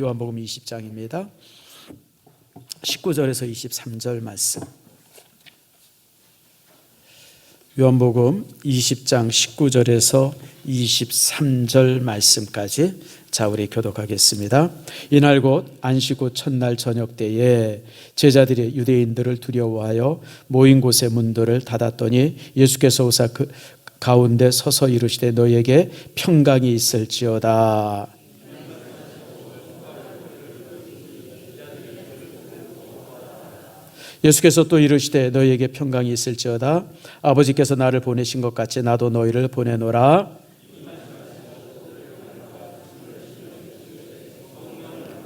요한복음 20장입니다. 19절에서 23절 말씀. 요한복음 20장 19절에서 23절 말씀까지 자, 우리 교독하겠습니다. 이날 곧 안식 후 첫날 저녁 때에 제자들이 유대인들을 두려워하여 모인 곳의 문들을 닫았더니 예수께서 오사 그 가운데 서서 이르시되 너희에게 평강이 있을지어다. 예수께서 또 이르시되 너희에게 평강이 있을지어다. 아버지께서 나를 보내신 것 같이 나도 너희를 보내노라.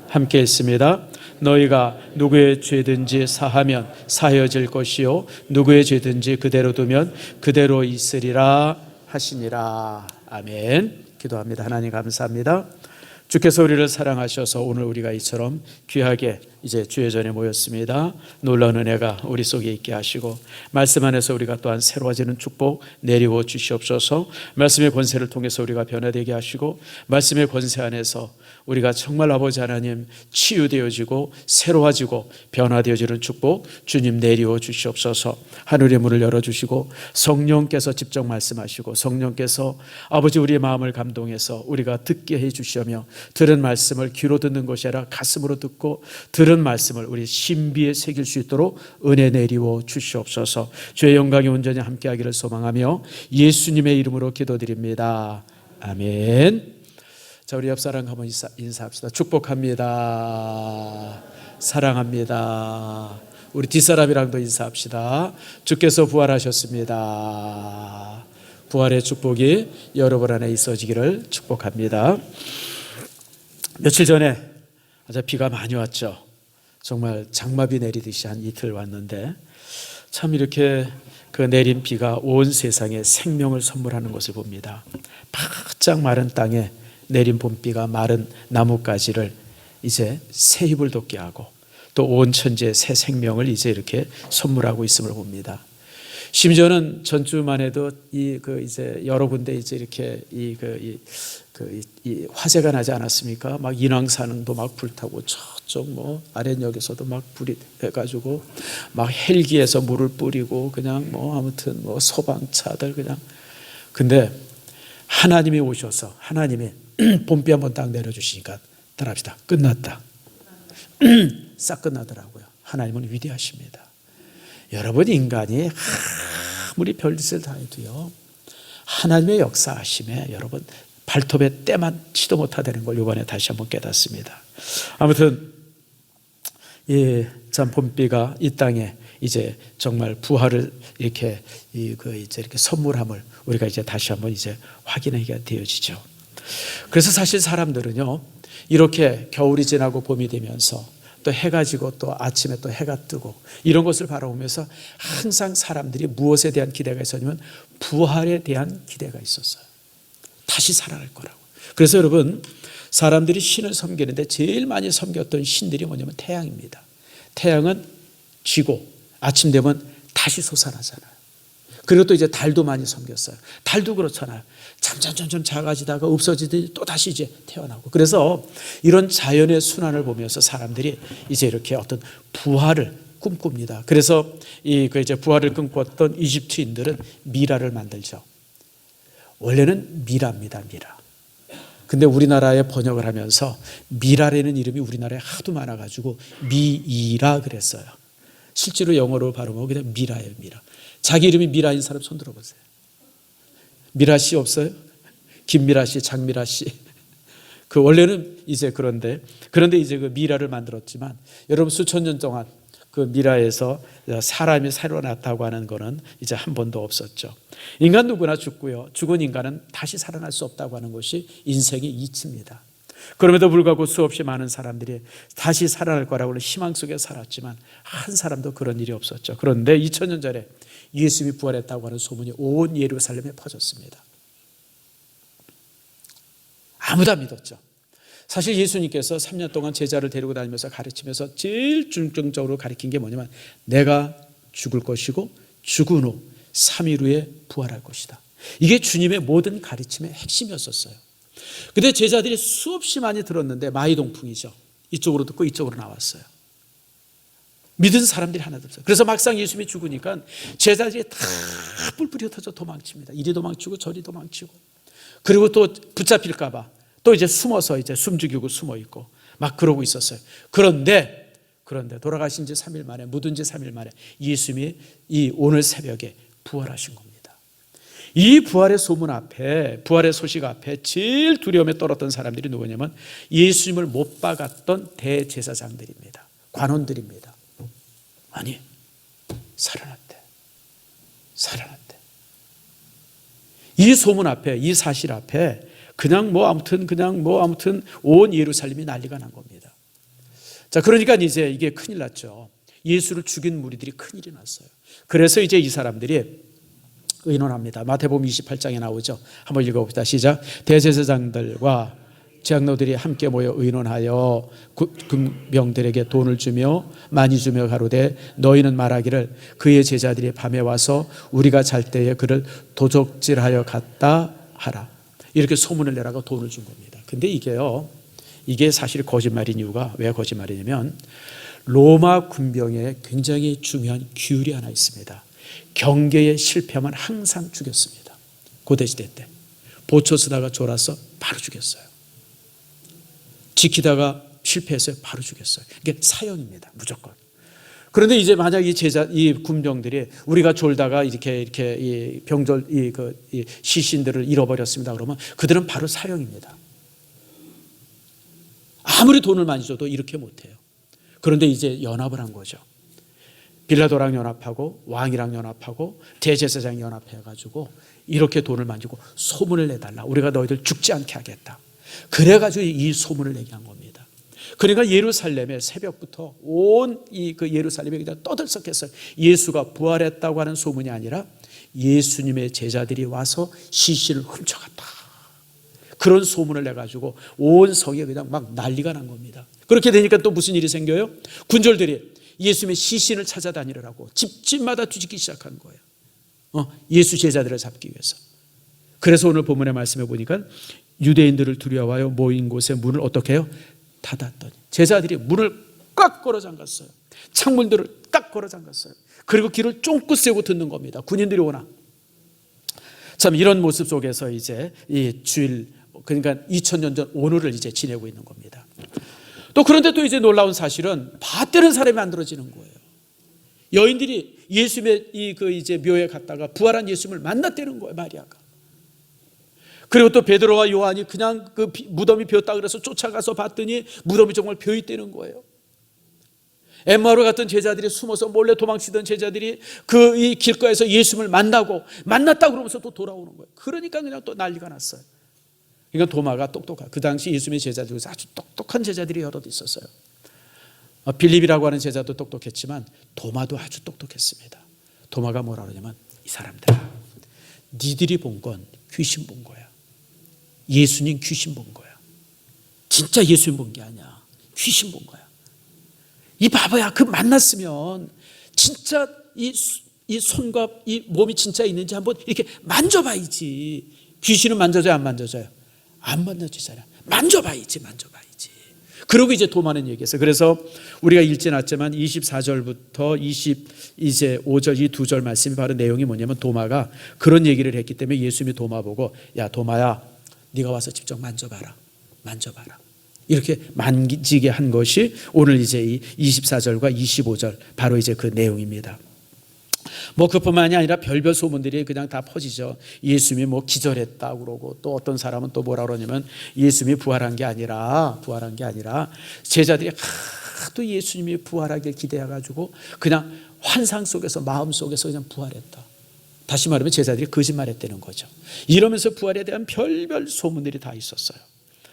함께 했습니다. 너희가 누구의 죄든지 사하면 사여질 것이요 누구의 죄든지 그대로 두면 그대로 있으리라 하시니라. 아멘. 기도합니다. 하나님 감사합니다. 주께서 우리를 사랑하셔서 오늘 우리가 이처럼 귀하게 이제 주의 전에 모였습니다. 놀라운 은혜가 우리 속에 있게 하시고 말씀 안에서 우리가 또한 새로워지는 축복 내리워 주시옵소서. 말씀의 권세를 통해서 우리가 변화되게 하시고 말씀의 권세 안에서 우리가 정말 아버지 하나님 치유되어지고 새로워지고 변화되어지는 축복 주님 내리워 주시옵소서. 하늘의 문을 열어주시고 성령께서 직접 말씀하시고 성령께서 아버지 우리의 마음을 감동해서 우리가 듣게 해주시며 들은 말씀을 귀로 듣는 것이 아니라 가슴으로 듣고 들은 말씀을 우리 신비에 새길 수 있도록 은혜 내리워 주시옵소서. 주의 영광이 온전히 함께하기를 소망하며 예수님의 이름으로 기도드립니다. 아멘. 자, 우리 옆 사람 한번 인사합시다. 축복합니다. 사랑합니다. 우리 뒷사람이랑도 인사합시다. 주께서 부활하셨습니다. 부활의 축복이 여러분 안에 있어지기를 축복합니다. 며칠 전에 비가 많이 왔죠. 정말 장마비 내리듯이 한 이틀 왔는데 참 이렇게 그 내린 비가 온 세상에 생명을 선물하는 것을 봅니다. 바짝 마른 땅에 내린 봄비가 마른 나뭇가지를 이제 새 잎을 돋게 하고 또 온 천지에 새 생명을 이제 이렇게 선물하고 있음을 봅니다. 심지어는 전주만 해도 이제 여러 군데 이제 이렇게 이 화재가 나지 않았습니까? 막 인왕산도 막 불타고 저쪽 뭐 아랫역에서도 막 불이 해가지고 막 헬기에서 물을 뿌리고 그냥 뭐 아무튼 뭐 소방차들 그냥. 근데 하나님이 오셔서 하나님이 봄비 한번 딱 내려주시니까 따라합시다. 끝났다. 싹 끝나더라고요. 하나님은 위대하십니다. 여러분 인간이 아무리 별짓을 다 해도요 하나님의 역사하심에 여러분 발톱에 때만 치도 못하다는 걸 이번에 다시 한번 깨닫습니다. 아무튼 참 봄비가 이 땅에 이제 정말 부활을 이렇게 이렇게 선물함을 우리가 이제 다시 한번 이제 확인하게 되어지죠. 그래서 사실 사람들은요 이렇게 겨울이 지나고 봄이 되면서 또 해가 지고 또 아침에 또 해가 뜨고 이런 것을 바라보면서 항상 사람들이 무엇에 대한 기대가 있었냐면 부활에 대한 기대가 있었어요. 다시 살아날 거라고. 그래서 여러분 사람들이 신을 섬기는데 제일 많이 섬겼던 신들이 뭐냐면 태양입니다. 태양은 지고 아침 되면 다시 솟아나잖아요. 그리고 또 이제 달도 많이 섬겼어요. 달도 그렇잖아요. 점점 작아지다가 없어지더니 또 다시 이제 태어나고. 그래서 이런 자연의 순환을 보면서 사람들이 이제 이렇게 어떤 부활을 꿈꿉니다. 그래서 이제 부활을 꿈꿨던 이집트인들은 미라를 만들죠. 원래는 미라입니다. 미라. 근데 우리나라에 번역을 하면서 미라라는 이름이 우리나라에 하도 많아가지고 미이라 그랬어요. 실제로 영어로 발음하면 그냥 미라예요. 미라. 자기 이름이 미라인 사람 손 들어보세요. 미라 씨 없어요? 김미라 씨, 장미라 씨. 그 원래는 이제 그런데 이제 그 미라를 만들었지만 여러분 수천 년 동안 그 미라에서 사람이 새로 났다고 하는 거는 이제 한 번도 없었죠. 인간 누구나 죽고요. 죽은 인간은 다시 살아날 수 없다고 하는 것이 인생의 이치입니다. 그럼에도 불구하고 수없이 많은 사람들이 다시 살아날 거라고 희망 속에 살았지만 한 사람도 그런 일이 없었죠. 그런데 2000년 전에 예수님이 부활했다고 하는 소문이 온 예루살렘에 퍼졌습니다. 아무도 안 믿었죠. 사실 예수님께서 3년 동안 제자를 데리고 다니면서 가르치면서 제일 중점적으로 가르친 게 뭐냐면 내가 죽을 것이고 죽은 후 3일 후에 부활할 것이다. 이게 주님의 모든 가르침의 핵심이었었어요. 근데 제자들이 수없이 많이 들었는데 마이동풍이죠. 이쪽으로 듣고 이쪽으로 나왔어요. 믿은 사람들이 하나도 없어요. 그래서 막상 예수님이 죽으니까 제자들이 다 뿔뿔이 흩어져 도망칩니다. 이리 도망치고 저리 도망치고, 그리고 또 붙잡힐까 봐 또 이제 숨어서 이제 숨죽이고 숨어 있고 막 그러고 있었어요. 그런데 돌아가신 지 3일 만에, 묻은 지 3일 만에 예수님이 이 오늘 새벽에 부활하신 겁니다. 이 부활의 소문 앞에, 부활의 소식 앞에 제일 두려움에 떨었던 사람들이 누구냐면 예수님을 못 박았던 대제사장들입니다. 관원들입니다. 아니, 살아났대. 이 소문 앞에, 이 사실 앞에 그냥 뭐 아무튼 온 예루살렘이 난리가 난 겁니다. 자, 그러니까 이제 이게 큰일 났죠. 예수를 죽인 무리들이 큰일이 났어요. 그래서 이제 이 사람들이 의논합니다. 마태복음 28장에 나오죠. 한번 읽어봅시다. 시작. 대제사장들과 장로들이 함께 모여 의논하여 금병들에게 돈을 주며 많이 주며 가로되 너희는 말하기를 그의 제자들이 밤에 와서 우리가 잘 때에 그를 도적질하여 갔다 하라. 이렇게 소문을 내라고 돈을 준 겁니다. 근데 이게 사실 거짓말인 이유가 왜 거짓말이냐면 로마 군병에 굉장히 중요한 규율이 하나 있습니다. 경계에 실패하면 항상 죽였습니다. 고대시대 때 보초 쓰다가 졸아서 바로 죽였어요. 지키다가 실패했어요. 바로 죽였어요. 이게 사형입니다. 무조건. 그런데 이제 만약 이 군병들이 우리가 졸다가 이렇게 이 병졸 이 시신들을 잃어버렸습니다. 그러면 그들은 바로 사형입니다. 아무리 돈을 많이 줘도 이렇게 못해요. 그런데 이제 연합을 한 거죠. 빌라도랑 연합하고 왕이랑 연합하고 대제사장 연합해가지고 이렇게 돈을 만지고 소문을 내달라. 우리가 너희들 죽지 않게 하겠다. 그래가지고 이 소문을 내게 한 겁니다. 그러니까 예루살렘에 새벽부터 온 그 예루살렘이 그냥 떠들썩했어요. 예수가 부활했다고 하는 소문이 아니라 예수님의 제자들이 와서 시신을 훔쳐갔다. 그런 소문을 내가지고 온 성에 그냥 막 난리가 난 겁니다. 그렇게 되니까 또 무슨 일이 생겨요? 군졸들이 예수님의 시신을 찾아다니라고 집집마다 뒤집기 시작한 거예요. 예수 제자들을 잡기 위해서. 그래서 오늘 본문의 말씀에 보니까 유대인들을 두려워하여 모인 곳에 문을 어떻게 해요? 닫았더니 제자들이 문을 꽉 걸어 잠갔어요. 창문들을 딱 걸어 잠갔어요. 그리고 귀를 쫑긋 세우고 듣는 겁니다. 군인들이 오나. 참 이런 모습 속에서 이제 이 주일, 그러니까 2000년 전 오늘을 이제 지내고 있는 겁니다. 또 그런데 또 이제 놀라운 사실은 받드는 사람이 만들어지는 거예요. 여인들이 예수님의 이제 묘에 갔다가 부활한 예수님을 만났다는 거예요. 마리아가. 그리고 또 베드로와 요한이 그냥 그 무덤이 비었다 그래서 쫓아가서 봤더니 무덤이 정말 비어 있다는 거예요. 엠마오로 갔던 제자들이 숨어서 몰래 도망치던 제자들이 그 이 길가에서 예수님을 만났다 그러면서 또 돌아오는 거예요. 그러니까 그냥 또 난리가 났어요. 그러니까 도마가 똑똑한, 그 당시 예수님의 제자들 중에서 아주 똑똑한 제자들이 여럿 있었어요. 빌립이라고 하는 제자도 똑똑했지만 도마도 아주 똑똑했습니다. 도마가 뭐라 그러냐면 이 사람들아, 니들이 본 건 귀신 본 거야. 예수님 귀신 본 거야. 진짜 예수님 본 게 아니야. 귀신 본 거야. 이 바보야, 그 만났으면 진짜 이 손과 이 몸이 진짜 있는지 한번 이렇게 만져봐야지. 귀신은 만져져요, 안 만져져요? 안 만져지잖아요. 만져봐야지. 그러고 이제 도마는 얘기했어요. 그래서 우리가 읽진 않았지만 24절부터 25절 이 두 절 말씀이 바로 내용이 뭐냐면 도마가 그런 얘기를 했기 때문에 예수님이 도마 보고 야 도마야, 네가 와서 직접 만져봐라. 이렇게 만지게 한 것이 오늘 이제 이 24절과 25절 바로 이제 그 내용입니다. 뭐 그뿐만이 아니라 별별 소문들이 그냥 다 퍼지죠. 예수님이 뭐 기절했다 그러고, 또 어떤 사람은 또 뭐라 그러냐면 예수님이 부활한 게 아니라 제자들이 하도 예수님이 부활하길 기대해가지고 그냥 환상 속에서, 마음 속에서 그냥 부활했다. 다시 말하면 제자들이 거짓말했다는 거죠. 이러면서 부활에 대한 별별 소문들이 다 있었어요.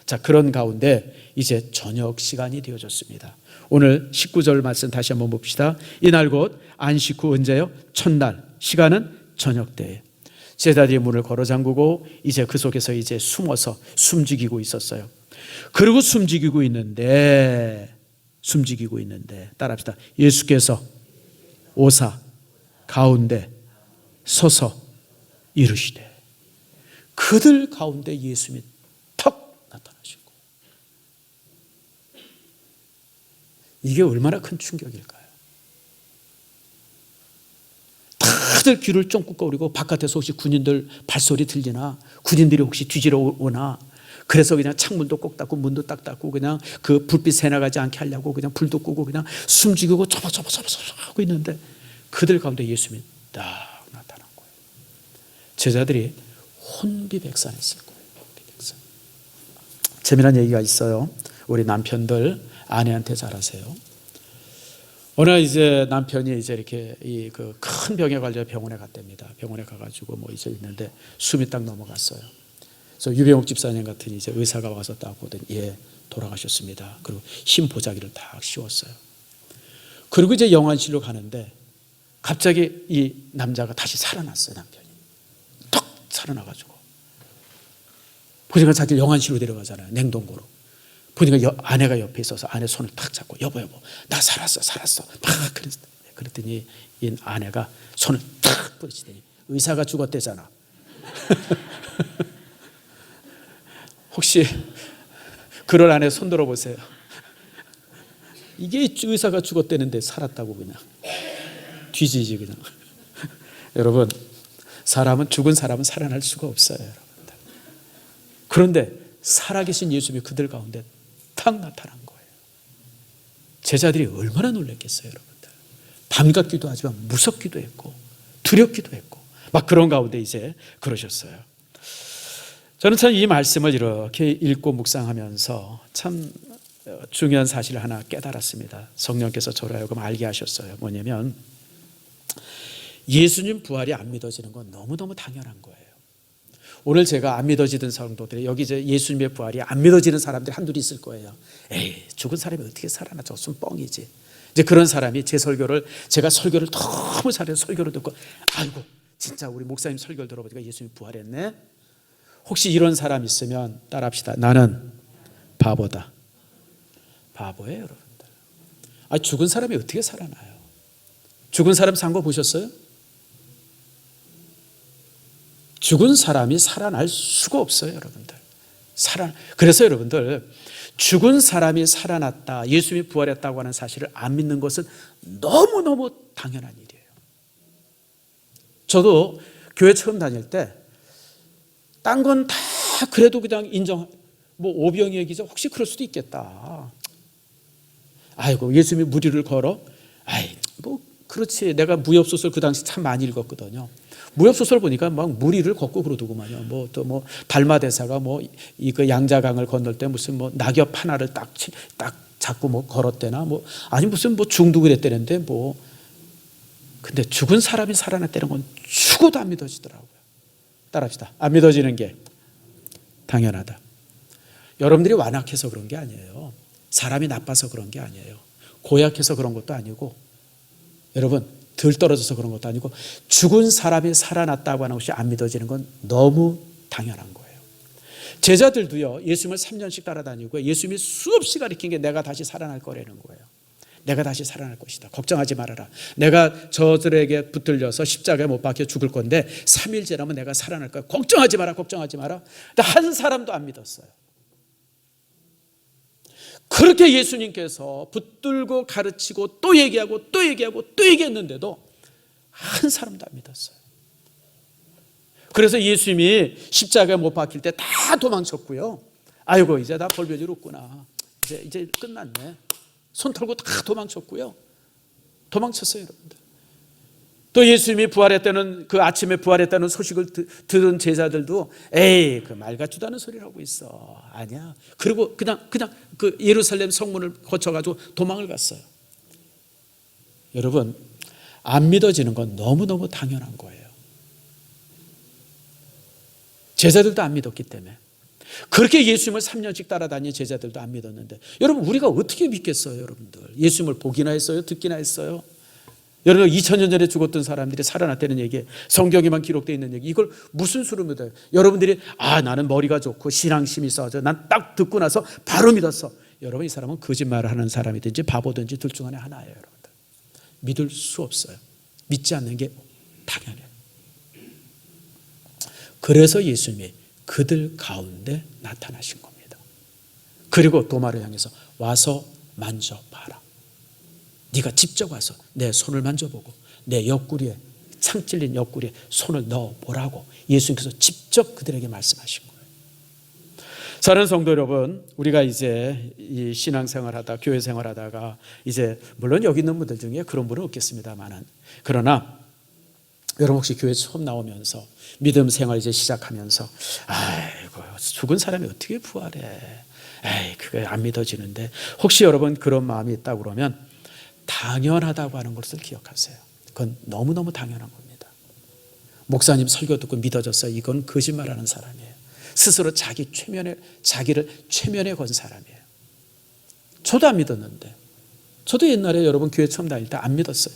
자, 그런 가운데 이제 저녁 시간이 되어졌습니다. 오늘 19절 말씀 다시 한번 봅시다. 이날 곧 안식 후 언제요? 첫날, 시간은 저녁 때에 제자들이 문을 걸어 잠그고 이제 그 속에서 이제 숨어서 숨죽이고 있었어요. 그리고 숨죽이고 있는데 따라합시다. 예수께서 오사 가운데 서서 이르시되, 그들 가운데 예수님이 턱 나타나시고, 이게 얼마나 큰 충격일까요? 다들 귀를 쫑긋 거리고 바깥에서 혹시 군인들 발소리 들리나, 군인들이 혹시 뒤지러 오나, 그래서 그냥 창문도 꼭 닫고 문도 딱 닫고 그냥 그 불빛 새나가지 않게 하려고 그냥 불도 끄고 그냥 숨죽이고 접어 하고 있는데, 그들 가운데 예수님이 딱 나타난 거예요. 제자들이 혼비백산했을 거예요. 혼비백산. 재미난 얘기가 있어요. 우리 남편들 아내한테 잘하세요. 어느 날 이제 남편이 이제 이렇게 이 그 큰 병에 걸려 병원에 갔답니다. 병원에 가가지고 뭐 이제 있는데 숨이 딱 넘어갔어요. 그래서 유병욱 집사님 같은 이제 의사가 와서 딱 보더니 예, 돌아가셨습니다. 그리고 흰 보자기를 딱 씌웠어요. 그리고 이제 영안실로 가는데 갑자기 이 남자가 다시 살아났어요. 남편이 턱 살아나가지고 보니까 자기 영안실로 데려가잖아요. 냉동고로. 보니까 아내가 옆에 있어서 아내 손을 탁 잡고 여보 나 살았어 막 그랬더니 이 아내가 손을 탁 뿌리치더니 의사가 죽었대잖아. 혹시 그럴 아내 손 들어보세요. 이게 의사가 죽었대는데 살았다고 그냥 뒤지지 그냥. 여러분, 죽은 사람은 살아날 수가 없어요. 여러분들. 그런데 살아계신 예수님이 그들 가운데 탁 나타난 거예요. 제자들이 얼마나 놀랐겠어요. 여러분들. 반갑기도 하지만 무섭기도 했고 두렵기도 했고 막 그런 가운데 이제 그러셨어요. 저는 참 이 말씀을 이렇게 읽고 묵상하면서 참 중요한 사실을 하나 깨달았습니다. 성령께서 저를 하여금 알게 하셨어요. 뭐냐면 예수님 부활이 안 믿어지는 건 너무너무 당연한 거예요. 오늘 제가 안 믿어지던 성도들이 여기 이제 예수님의 부활이 안 믿어지는 사람들이 한둘이 있을 거예요. 에이, 죽은 사람이 어떻게 살아나? 저것은 뻥이지. 이제 그런 사람이 제가 설교를 너무 잘해서 설교를 듣고 아이고 진짜 우리 목사님 설교를 들어보니까 예수님이 부활했네. 혹시 이런 사람 있으면 따라합시다. 나는 바보다. 바보예요, 여러분들. 죽은 사람이 어떻게 살아나요? 죽은 사람 산 거 보셨어요? 죽은 사람이 살아날 수가 없어요, 여러분들. 그래서 여러분들, 죽은 사람이 살아났다, 예수님이 부활했다고 하는 사실을 안 믿는 것은 너무너무 당연한 일이에요. 저도 교회 처음 다닐 때 딴 건 다 그래도 그냥 뭐 오병이 얘기죠. 혹시 그럴 수도 있겠다. 아이고, 예수님이 무리를 걸어? 뭐 그렇지. 내가 무협소설 그 당시 참 많이 읽었거든요. 무협소설 보니까 막 무리를 걷고 그러더구만요. 또 달마대사가 그 양자강을 건널 때 무슨 낙엽 하나를 딱 잡고 걸었대나 아니 무슨 중독을 했다는데 근데 죽은 사람이 살아났다는 건 죽어도 안 믿어지더라고요. 따라합시다. 안 믿어지는 게 당연하다. 여러분들이 완악해서 그런 게 아니에요. 사람이 나빠서 그런 게 아니에요. 고약해서 그런 것도 아니고 여러분 덜 떨어져서 그런 것도 아니고 죽은 사람이 살아났다고 하는 것이 안 믿어지는 건 너무 당연한 거예요. 제자들도요. 예수님을 3년씩 따라다니고 예수님이 수없이 가르친 게 내가 다시 살아날 거라는 거예요. 내가 다시 살아날 것이다. 걱정하지 말아라. 내가 저들에게 붙들려서 십자가에 못 박혀 죽을 건데 3일 지나면 내가 살아날 거야. 걱정하지 마라. 걱정하지 마라. 근데 한 사람도 안 믿었어요. 그렇게 예수님께서 붙들고 가르치고 또 얘기하고 또 얘기하고 또 얘기했는데도 한 사람도 안 믿었어요. 그래서 예수님이 십자가에 못 박힐 때 다 도망쳤고요. 아이고 이제 다 벌별일 없구나. 이제 끝났네. 손 털고 다 도망쳤고요. 도망쳤어요, 여러분들. 또 예수님이 부활했다는 그 아침에 부활했다는 소식을 들은 제자들도 에이 그 말 같지도 않은 소리를 하고 있어. 아니야. 그리고 그냥 그 예루살렘 성문을 거쳐가지고 도망을 갔어요. 여러분 안 믿어지는 건 너무너무 당연한 거예요. 제자들도 안 믿었기 때문에. 그렇게 예수님을 3년씩 따라다닌 제자들도 안 믿었는데 여러분 우리가 어떻게 믿겠어요? 여러분들 예수님을 보기나 했어요? 듣기나 했어요? 여러분 2000년 전에 죽었던 사람들이 살아났다는 얘기, 성경에만 기록되어 있는 얘기, 이걸 무슨 수로 믿어요? 여러분들이 나는 머리가 좋고 신앙심이 있어서 난 딱 듣고 나서 바로 믿었어. 여러분 이 사람은 거짓말을 하는 사람이든지 바보든지 둘 중 하나예요. 여러분들 믿을 수 없어요. 믿지 않는 게 당연해요. 그래서 예수님이 그들 가운데 나타나신 겁니다. 그리고 도마를 향해서 와서 만져봐라. 네가 직접 와서 내 손을 만져보고 내 옆구리에, 창 찔린 옆구리에 손을 넣어보라고 예수님께서 직접 그들에게 말씀하신 거예요. 사랑하는 성도 여러분, 우리가 이제 이 신앙생활하다, 교회 생활하다가 이제 물론 여기 있는 분들 중에 그런 분은 없겠습니다만은, 그러나 여러분 혹시 교회 처음 나오면서 믿음 생활 이제 시작하면서 아이고 죽은 사람이 어떻게 부활해? 에이 그게 안 믿어지는데, 혹시 여러분 그런 마음이 있다 그러면 당연하다고 하는 것을 기억하세요. 그건 너무너무 당연한 겁니다. 목사님 설교 듣고 믿어졌어요. 이건 거짓말하는 사람이에요. 스스로 자기를 최면에 건 사람이에요. 저도 안 믿었는데, 저도 옛날에 여러분 교회 처음 다닐 때 안 믿었어요.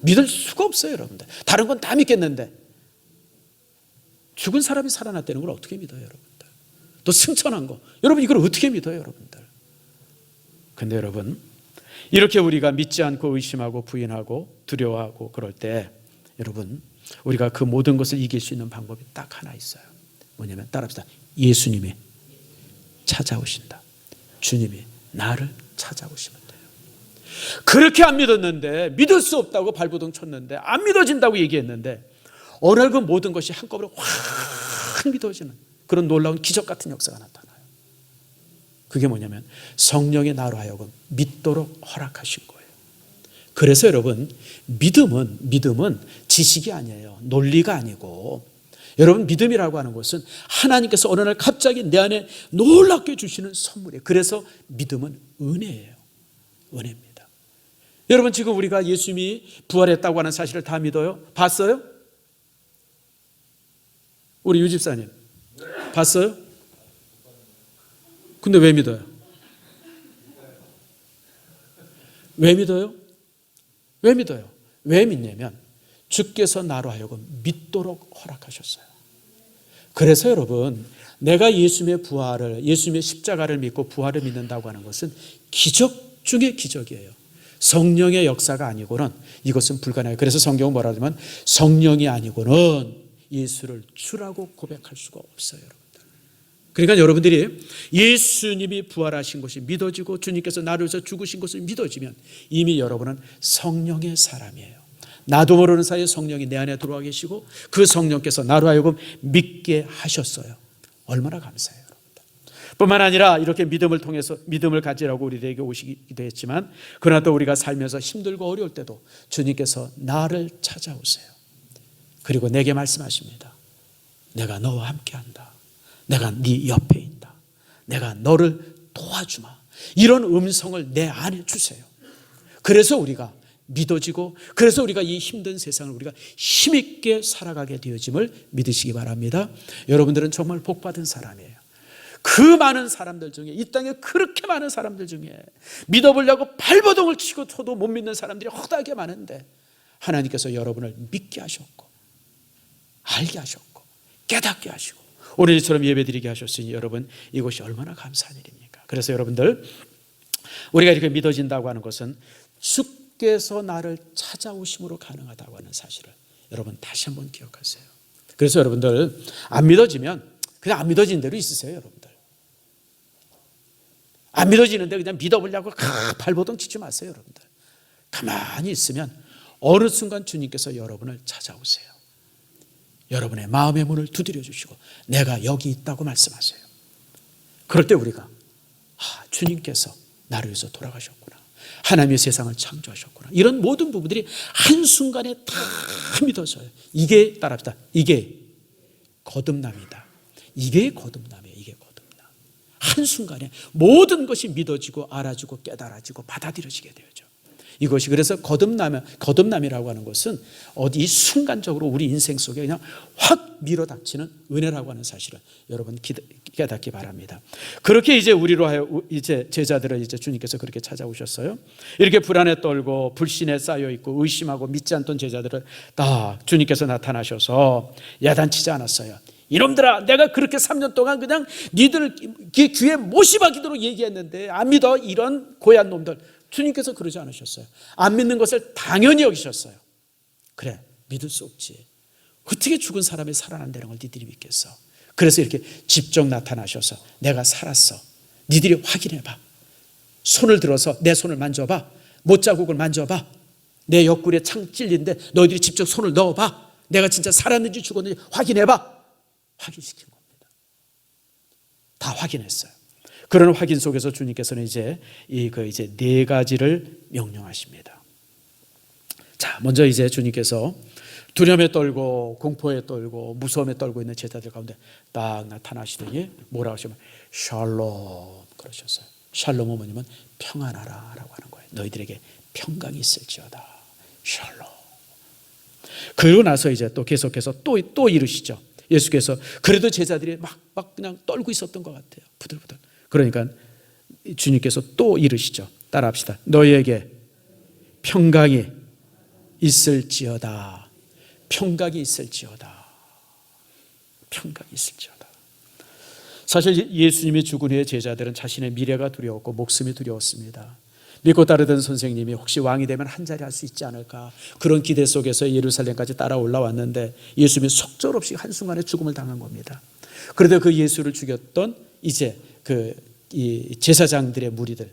믿을 수가 없어요, 여러분들. 다른 건 다 믿겠는데 죽은 사람이 살아났다는 걸 어떻게 믿어요, 여러분들? 또 승천한 거, 여러분 이걸 어떻게 믿어요, 여러분들? 근데 여러분, 이렇게 우리가 믿지 않고 의심하고 부인하고 두려워하고 그럴 때 여러분, 우리가 그 모든 것을 이길 수 있는 방법이 딱 하나 있어요. 뭐냐면 따라합시다. 예수님이 찾아오신다. 주님이 나를 찾아오시면 돼요. 그렇게 안 믿었는데, 믿을 수 없다고 발버둥 쳤는데, 안 믿어진다고 얘기했는데 어느 날 그 모든 것이 한꺼번에 확 믿어지는 그런 놀라운 기적 같은 역사가 나타나요. 그게 뭐냐면 성령의 나로 하여금 믿도록 허락하신 거예요. 그래서 여러분, 믿음은 지식이 아니에요. 논리가 아니고, 여러분 믿음이라고 하는 것은 하나님께서 어느 날 갑자기 내 안에 놀랍게 주시는 선물이에요. 그래서 믿음은 은혜예요. 은혜입니다. 여러분 지금 우리가 예수님이 부활했다고 하는 사실을 다 믿어요? 봤어요? 우리 유 집사님 봤어요? 근데 왜 믿어요? 왜 믿어요? 왜 믿어요? 왜 믿냐면 주께서 나로 하여금 믿도록 허락하셨어요. 그래서 여러분, 내가 예수님의 부활을, 예수님의 십자가를 믿고 부활을 믿는다고 하는 것은 기적 중의 기적이에요. 성령의 역사가 아니고는 이것은 불가능해요. 그래서 성경은 뭐라 하냐면 성령이 아니고는 예수를 주라고 고백할 수가 없어요, 여러분들. 그러니까 여러분들이 예수님이 부활하신 것이 믿어지고 주님께서 나를 위해서 죽으신 것을 믿어지면 이미 여러분은 성령의 사람이에요. 나도 모르는 사이에 성령이 내 안에 들어와 계시고 그 성령께서 나로 하여금 믿게 하셨어요. 얼마나 감사해요, 여러분들. 뿐만 아니라 이렇게 믿음을 통해서 믿음을 가지라고 우리에게 오시기도 했지만, 그러나 또 우리가 살면서 힘들고 어려울 때도 주님께서 나를 찾아오세요. 그리고 내게 말씀하십니다. 내가 너와 함께한다. 내가 네 옆에 있다. 내가 너를 도와주마. 이런 음성을 내 안에 주세요. 그래서 우리가 믿어지고, 그래서 우리가 이 힘든 세상을 우리가 힘있게 살아가게 되어짐을 믿으시기 바랍니다. 여러분들은 정말 복받은 사람이에요. 그 많은 사람들 중에, 이 땅에 그렇게 많은 사람들 중에 믿어보려고 발버둥을 치고 쳐도 못 믿는 사람들이 허다하게 많은데 하나님께서 여러분을 믿게 하셨고 알게 하셨고 깨닫게 하시고 오늘처럼 예배드리게 하셨으니 여러분, 이것이 얼마나 감사한 일입니까? 그래서 여러분들, 우리가 이렇게 믿어진다고 하는 것은 주께서 나를 찾아오심으로 가능하다고 하는 사실을 여러분 다시 한번 기억하세요. 그래서 여러분들, 안 믿어지면 그냥 안 믿어진 대로 있으세요. 여러분들 안 믿어지는데 그냥 믿어보려고 발버둥 치지 마세요. 여러분들 가만히 있으면 어느 순간 주님께서 여러분을 찾아오세요. 여러분의 마음의 문을 두드려 주시고 내가 여기 있다고 말씀하세요. 그럴 때 우리가 주님께서 나를 위해서 돌아가셨구나, 하나님의 세상을 창조하셨구나, 이런 모든 부분들이 한순간에 다 믿어져요. 이게 따라합시다. 이게 거듭남이다. 이게 거듭남이에요. 이게 거듭남. 한순간에 모든 것이 믿어지고 알아지고 깨달아지고 받아들여지게 되죠. 이것이 그래서 거듭남이라고 하는 것은 어디 순간적으로 우리 인생 속에 그냥 확 밀어닥치는 은혜라고 하는 사실을 여러분 깨닫기 바랍니다. 그렇게 이제 우리로 하여 이제 제자들을 이제 주님께서 그렇게 찾아오셨어요. 이렇게 불안에 떨고 불신에 쌓여 있고 의심하고 믿지 않던 제자들을 딱 주님께서 나타나셔서 야단치지 않았어요. 이놈들아, 내가 그렇게 3년 동안 그냥 니들 귀에 못이 박히도록 얘기했는데 안 믿어? 이런 고얀 놈들. 주님께서 그러지 않으셨어요. 안 믿는 것을 당연히 여기셨어요. 그래, 믿을 수 없지. 어떻게 죽은 사람이 살아난다는 걸 니들이 믿겠어? 그래서 이렇게 직접 나타나셔서 내가 살았어. 니들이 확인해봐. 손을 들어서 내 손을 만져봐. 못자국을 만져봐. 내 옆구리에 창 찔린데 너희들이 직접 손을 넣어봐. 내가 진짜 살았는지 죽었는지 확인해봐. 확인시킨 겁니다. 다 확인했어요. 그런 확인 속에서 주님께서는 이제 이제 네 가지를 명령하십니다. 자, 먼저 이제 주님께서 두려움에 떨고 공포에 떨고 무서움에 떨고 있는 제자들 가운데 딱 나타나시더니 뭐라고 하시면 샬롬 그러셨어요. 샬롬은 뭐냐면 평안하라 라고 하는 거예요. 너희들에게 평강이 있을지어다. 샬롬. 그러고 나서 이제 또 계속해서 또 이르시죠. 예수께서 그래도 제자들이 막 그냥 떨고 있었던 것 같아요. 부들부들. 그러니까 주님께서 또 이르시죠. 따라합시다. 너희에게 평강이 있을지어다. 평강이 있을지어다. 평강이 있을지어다. 사실 예수님이 죽은 후에 제자들은 자신의 미래가 두려웠고 목숨이 두려웠습니다. 믿고 따르던 선생님이 혹시 왕이 되면 한 자리 할 수 있지 않을까, 그런 기대 속에서 예루살렘까지 따라 올라왔는데 예수님이 속절없이 한순간에 죽음을 당한 겁니다. 그런데 그 예수를 죽였던 이제 이 제사장들의 무리들,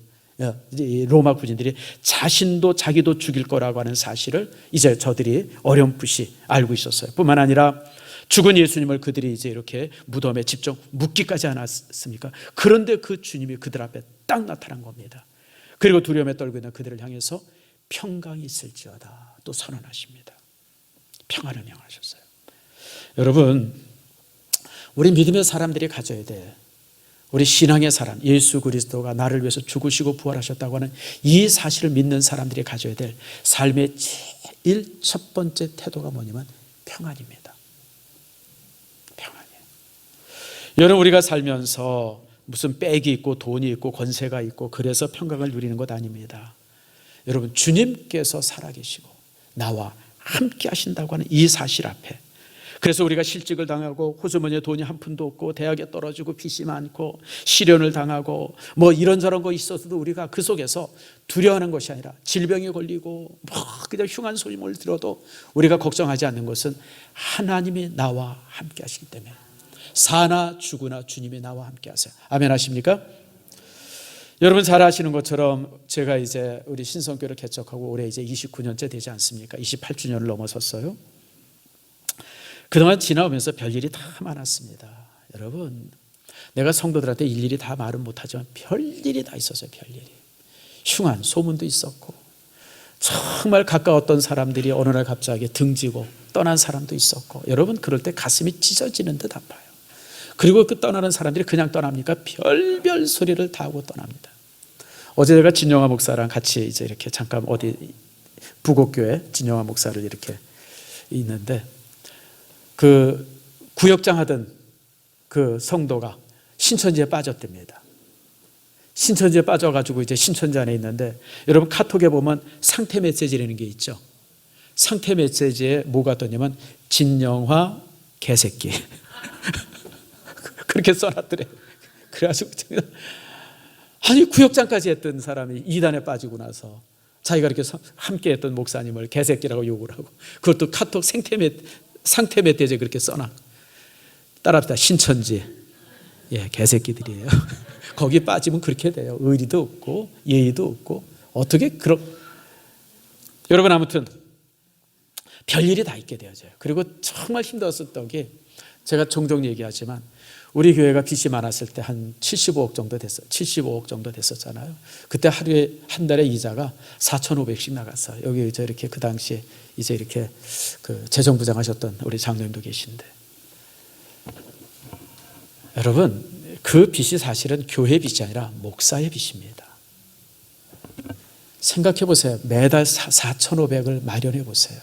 로마 군인들이 자기도 죽일 거라고 하는 사실을 이제 저들이 어렴풋이 알고 있었어요. 뿐만 아니라 죽은 예수님을 그들이 이제 이렇게 무덤에 직접 묻기까지 않았습니까? 그런데 그 주님이 그들 앞에 딱 나타난 겁니다. 그리고 두려움에 떨고 있는 그들을 향해서 평강이 있을지어다 또 선언하십니다. 평안을 명하셨어요. 여러분, 우리 믿음의 사람들이 가져야 돼. 우리 신앙의 사람, 예수 그리스도가 나를 위해서 죽으시고 부활하셨다고 하는 이 사실을 믿는 사람들이 가져야 될 삶의 제일 첫 번째 태도가 뭐냐면 평안입니다. 평안이에요. 여러분, 우리가 살면서 무슨 빽이 있고 돈이 있고 권세가 있고 그래서 평강을 누리는 것 아닙니다. 여러분, 주님께서 살아계시고 나와 함께 하신다고 하는 이 사실 앞에, 그래서 우리가 실직을 당하고 호주머니에 돈이 한 푼도 없고 대학에 떨어지고 빚이 많고 시련을 당하고 뭐 이런저런 거 있어도 우리가 그 속에서 두려워하는 것이 아니라 질병에 걸리고 뭐 그냥 흉한 소임을 들어도 우리가 걱정하지 않는 것은 하나님이 나와 함께 하시기 때문에, 사나 죽으나 주님이 나와 함께 하세요. 아멘 하십니까? 여러분 잘 아시는 것처럼 제가 이제 우리 신성교를 개척하고 올해 이제 29년째 되지 않습니까? 28주년을 넘어섰어요. 그동안 지나오면서 별일이 다 많았습니다. 여러분, 내가 성도들한테 일일이 다 말은 못하지만 별일이 다 있었어요. 별일이. 흉한 소문도 있었고 정말 가까웠던 사람들이 어느 날 갑자기 등지고 떠난 사람도 있었고, 여러분 그럴 때 가슴이 찢어지는 듯 아파요. 그리고 그 떠나는 사람들이 그냥 떠납니까? 별별 소리를 다 하고 떠납니다. 어제 제가 진영아 목사랑 같이 이제 이렇게 잠깐 어디 부곡교회 진영아 목사를 이렇게 있는데, 그 구역장 하던 그 성도가 신천지에 빠졌답니다. 신천지에 빠져가지고 이제 신천지 안에 있는데, 여러분 카톡에 보면 상태 메시지라는 게 있죠. 상태 메시지에 뭐가 떴냐면 진영화 개새끼 그렇게 써놨더래. 그래가지고 아니 구역장까지 했던 사람이 이단에 빠지고 나서 자기가 이렇게 함께 했던 목사님을 개새끼라고 욕을 하고, 그것도 카톡 상태 메시지에 그렇게 써놔. 따라합시다. 신천지 개새끼들이에요. 거기 빠지면 그렇게 돼요. 의리도 없고 예의도 없고 어떻게 여러분, 아무튼 별일이 다 있게 되어져요. 그리고 정말 힘들었던 게, 제가 종종 얘기하지만 우리 교회가 빚이 많았을 때 한 75억 정도 됐어요. 75억 정도 됐었잖아요. 그때 하루에 한 달에 이자가 4,500씩 나갔어요. 여기 이제 이렇게 그 당시에 이제 이렇게 그 재정부장 하셨던 우리 장로님도 계신데, 여러분 그 빚이 사실은 교회 빚이 아니라 목사의 빚입니다. 생각해 보세요. 매달 4,500을 마련해 보세요.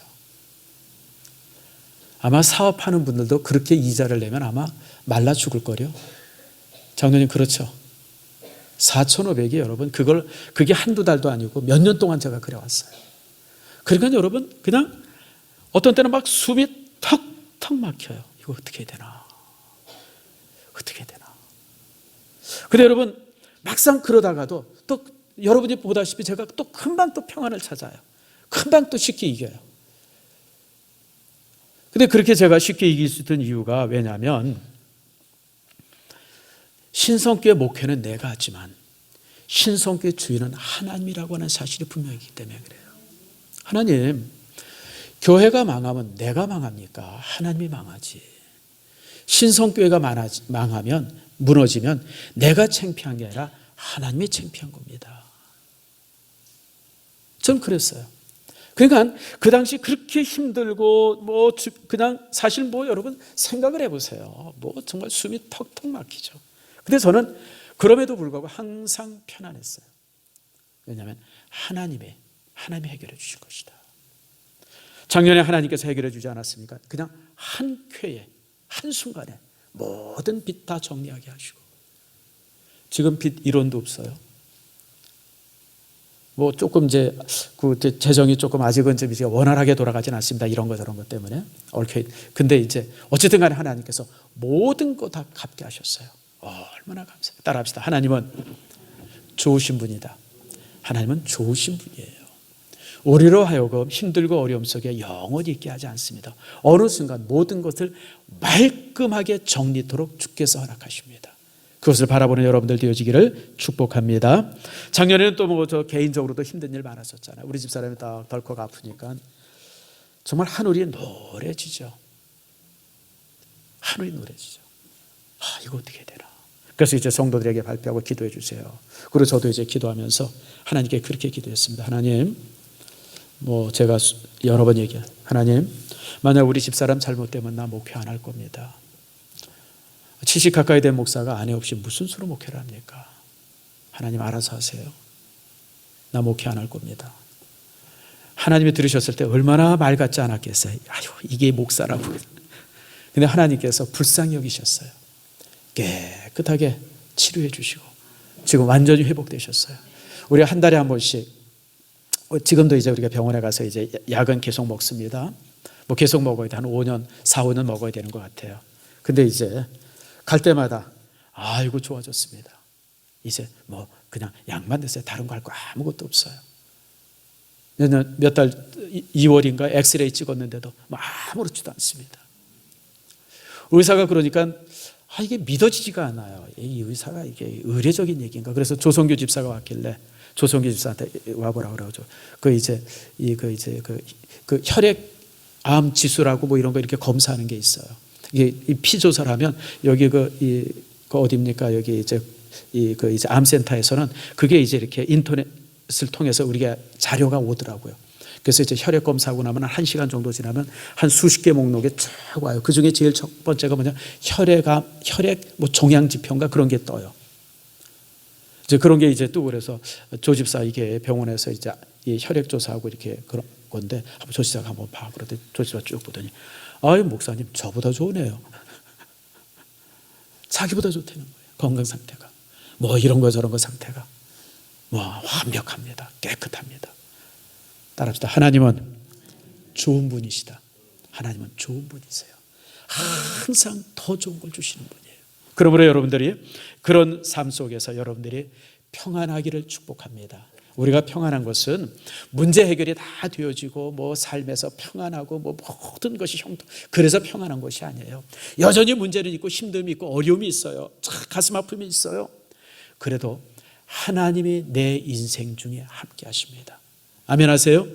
아마 사업하는 분들도 그렇게 이자를 내면 아마 말라 죽을 거요. 장로님 그렇죠? 4,500이 여러분 그게 한두 달도 아니고 몇 년 동안 제가 그래왔어요. 그러니까 여러분 그냥 어떤 때는 막 숨이 턱턱 막혀요. 이거 어떻게 해야 되나? 어떻게 해야 되나? 근데 여러분 막상 그러다가도 또 여러분이 보다시피 제가 또 금방 또 평안을 찾아요. 금방 또 쉽게 이겨요. 근데 그렇게 제가 쉽게 이길 수 있던 이유가 왜냐하면 신성교회 목회는 내가 하지만 신성교회 주인은 하나님이라고 하는 사실이 분명하기 때문에 그래요. 하나님, 교회가 망하면 내가 망합니까? 하나님이 망하지. 신성교회가 망하면, 무너지면 내가 창피한 게 아니라 하나님이 창피한 겁니다. 저는 그랬어요. 그러니까 그 당시 그렇게 힘들고 그냥 사실 여러분 생각을 해보세요. 정말 숨이 턱턱 막히죠. 근데 저는 그럼에도 불구하고 항상 편안했어요. 왜냐하면 하나님이 해결해 주실 것이다. 작년에 하나님께서 해결해 주지 않았습니까? 그냥 한 쾌에 한순간에 모든 빚 다 정리하게 하시고, 지금 빚 1원도 없어요. 조금 그 재정이 조금 아직은 좀 이제 원활하게 돌아가진 않습니다. 이런 거 저런 것 때문에 얽혀. 근데 이제 어쨌든 간에 하나님께서 모든 거 다 갚게 하셨어요. 얼마나 감사해요. 따라합시다. 하나님은 좋으신 분이다. 하나님은 좋으신 분이에요. 우리로 하여금 힘들고 어려움 속에 영원히 있게 하지 않습니다. 어느 순간 모든 것을 말끔하게 정리토록 주께서 허락하십니다. 그것을 바라보는 여러분들 되어지기를 축복합니다. 작년에는 또 저 개인적으로도 힘든 일 많았었잖아요. 우리 집사람이 딱 덜컥 아프니까 정말 하늘이 노래지죠. 하늘이 노래지죠. 이거 어떻게 해야 되나. 그래서 이제 성도들에게 발표하고 기도해 주세요. 그리고 저도 이제 기도하면서 하나님께 그렇게 기도했습니다. 하나님, 제가 여러 번 얘기해요. 하나님, 만약 우리 집사람 잘못되면 나 목회 안 할 겁니다. 70 가까이 된 목사가 아내 없이 무슨 수로 목회를 합니까? 하나님 알아서 하세요. 나 목회 안 할 겁니다. 하나님이 들으셨을 때 얼마나 말 같지 않았겠어요. 이게 목사라고. 근데 하나님께서 불쌍히 여기셨어요. 깨끗하게 치료해 주시고 지금 완전히 회복되셨어요. 우리가 한 달에 한 번씩, 지금도 이제 우리가 병원에 가서 이제 약은 계속 먹습니다. 계속 먹어야 돼. 한 5년, 4, 5년 먹어야 되는 것 같아요. 근데 이제 갈 때마다 아이고 좋아졌습니다. 이제 그냥 약만 드세요. 다른 거 할 거 아무것도 없어요. 몇 달, 2월인가 엑스레이 찍었는데도 아무렇지도 않습니다. 의사가 그러니까 이게 믿어지지가 않아요. 이 의사가 이게 의례적인 얘기인가. 그래서 조성규 집사가 왔길래 조성규 집사한테 와보라고 그러죠. 그 혈액암 지수라고 이런 거 이렇게 검사하는 게 있어요. 이게 피 조사를 하면 여기 어디입니까? 여기 이제 이제 암센터에서는 그게 이제 이렇게 인터넷을 통해서 우리가 자료가 오더라고요. 그래서 이제 혈액 검사하고 나면 1시간 정도 지나면 한 수십 개 목록에 쫙 와요. 그 중에 제일 첫 번째가 혈액 종양 지표인가 그런 게 떠요. 이제 그런 게 이제 또 그래서 조 집사 이게 병원에서 이제 이 혈액 조사하고 이렇게 그런 건데 조 집사가 한번 봐. 그러더니 조 집사 쭉 보더니 목사님 저보다 좋으네요. 자기보다 좋다는 거예요. 건강 상태가 이런 거 저런 거 상태가 완벽합니다. 깨끗합니다. 따라합시다. 하나님은 좋은 분이시다. 하나님은 좋은 분이세요. 항상 더 좋은 걸 주시는 분이에요. 그러므로 여러분들이 그런 삶 속에서 여러분들이 평안하기를 축복합니다. 우리가 평안한 것은 문제 해결이 다 되어지고 삶에서 평안하고 모든 것이 그래서 평안한 것이 아니에요. 여전히 문제는 있고 힘듦이 있고 어려움이 있어요. 가슴 아픔이 있어요. 그래도 하나님이 내 인생 중에 함께 하십니다. 아멘 하세요?